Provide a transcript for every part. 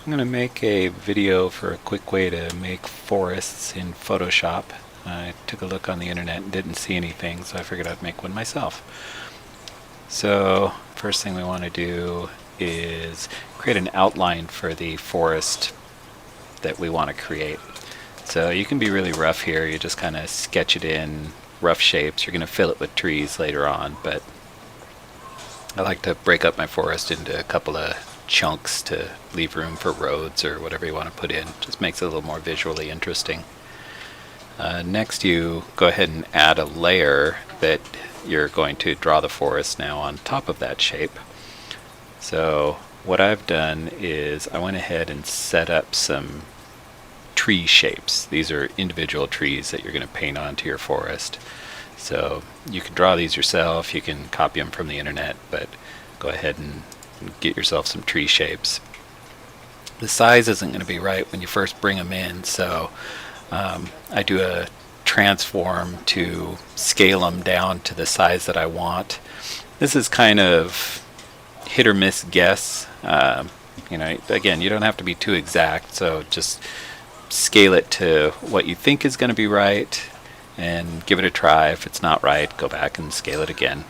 I'm going to make a video for a quick way to make forests in Photoshop. I took a look on the internet and didn't see anything, so I figured I'd make one myself. So first thing we want to do is create an outline for the forest that we want to create. So you can be really rough here. You just kind of sketch it in rough shapes. You're going to fill it with trees later on, but I like to break up my forest into a couple of chunks to leave room for roads or whatever you want to put in. Just makes it a little more visually interesting. Next, you go ahead and add a layer that you're going to draw the forest now on top of that shape. So what I've done is I went ahead and set up some tree shapes. These are individual trees that you're going to paint onto your forest. So you can draw these yourself, you can copy them from the internet, but go ahead and get yourself some tree shapes. The size isn't going to be right when you first bring them in, so I do a transform to scale them down to the size that I want. This is kind of hit or miss guess. Again, you don't have to be too exact, so just scale it to what you think is going to be right and give it a try. If it's not right, go back and scale it again.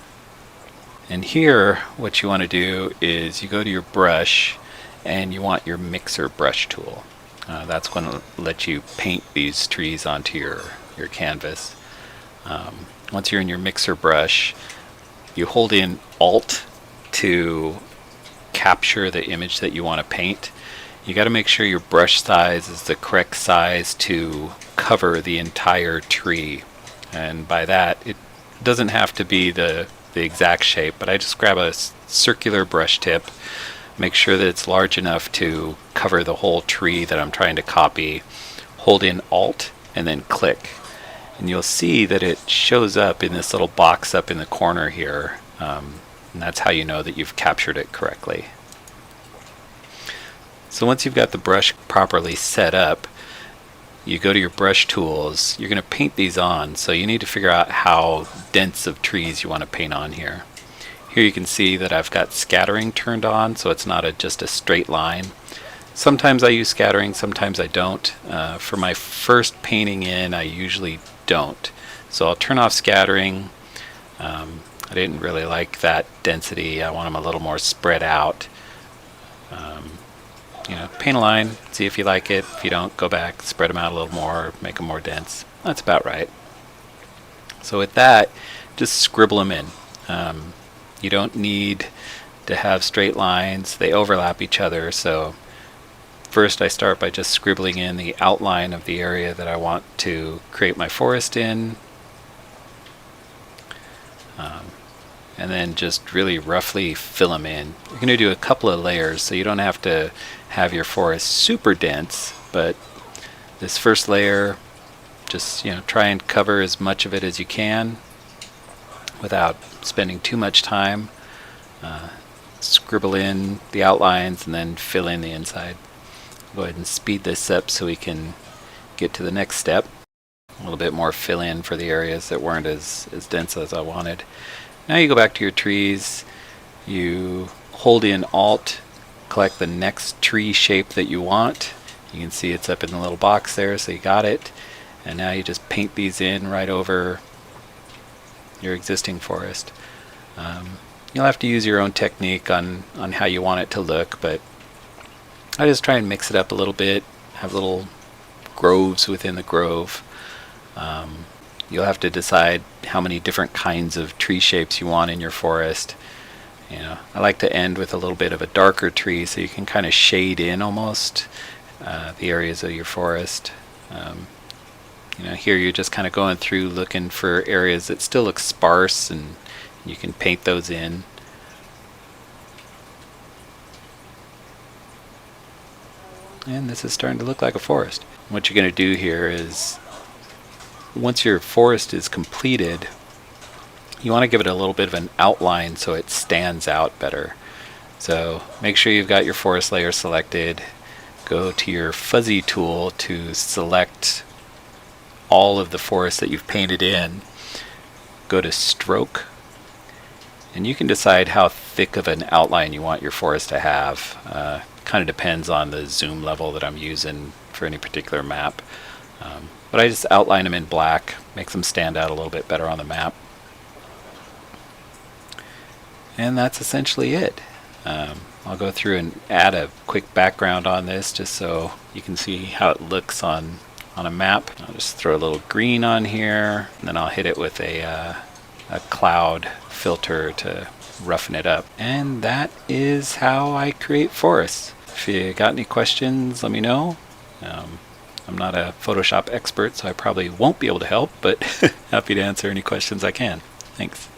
And here, what you want to do is you go to your brush and you want your mixer brush tool. That's going to let you paint these trees onto your canvas. Once you're in your mixer brush, you hold in Alt to capture the image that you want to paint. You got to make sure your brush size is the correct size to cover the entire tree. And by that, it doesn't have to be the exact shape, but I just grab a circular brush tip, make sure that it's large enough to cover the whole tree that I'm trying to copy, hold in Alt, and then click. And you'll see that it shows up in this little box up in the corner here, and that's how you know that you've captured it correctly. So once you've got the brush properly set up, you go to your brush tools. You're going to paint these on, so you need to figure out how dense of trees you want to paint on here. Here you can see that I've got scattering turned on, so it's not just a straight line. Sometimes I use scattering, sometimes I don't. For my first painting in, I usually don't. So I'll turn off scattering. I didn't really like that density. I want them a little more spread out. Paint a line, see if you like it. If you don't, go back, spread them out a little more, make them more dense. That's about right. So with that, just scribble them in. You don't need to have straight lines. They overlap each other. So first I start by just scribbling in the outline of the area that I want to create my forest in. And then just really roughly fill them in. You're going to do a couple of layers, so you don't have to have your forest super dense, but this first layer, just try and cover as much of it as you can without spending too much time. Scribble in the outlines and then fill in the inside. Go ahead and speed this up so we can get to the next step. A little bit more fill in for the areas that weren't as dense as I wanted. Now you go back to your trees, you hold in Alt, collect the next tree shape that you want. You can see it's up in the little box there, so you got it. And now you just paint these in right over your existing forest. You'll have to use your own technique on how you want it to look, but I just try and mix it up a little bit, have little groves within the grove. You'll have to decide how many different kinds of tree shapes you want in your forest. I like to end with a little bit of a darker tree so you can kind of shade in almost the areas of your forest. Here you're just kind of going through looking for areas that still look sparse, and you can paint those in. And this is starting to look like a forest. What you're going to do here is, once your forest is completed, you want to give it a little bit of an outline so it stands out better. So make sure you've got your forest layer selected. Go to your fuzzy tool to select all of the forest that you've painted in. Go to stroke, and you can decide how thick of an outline you want your forest to have. kind of depends on the zoom level that I'm using for any particular map. But I just outline them in black, makes them stand out a little bit better on the map. And that's essentially it. I'll go through and add a quick background on this just so you can see how it looks on a map. I'll just throw a little green on here, and then I'll hit it with a cloud filter to roughen it up. And that is how I create forests. If you got any questions, let me know. I'm not a Photoshop expert, so I probably won't be able to help, but happy to answer any questions I can. Thanks.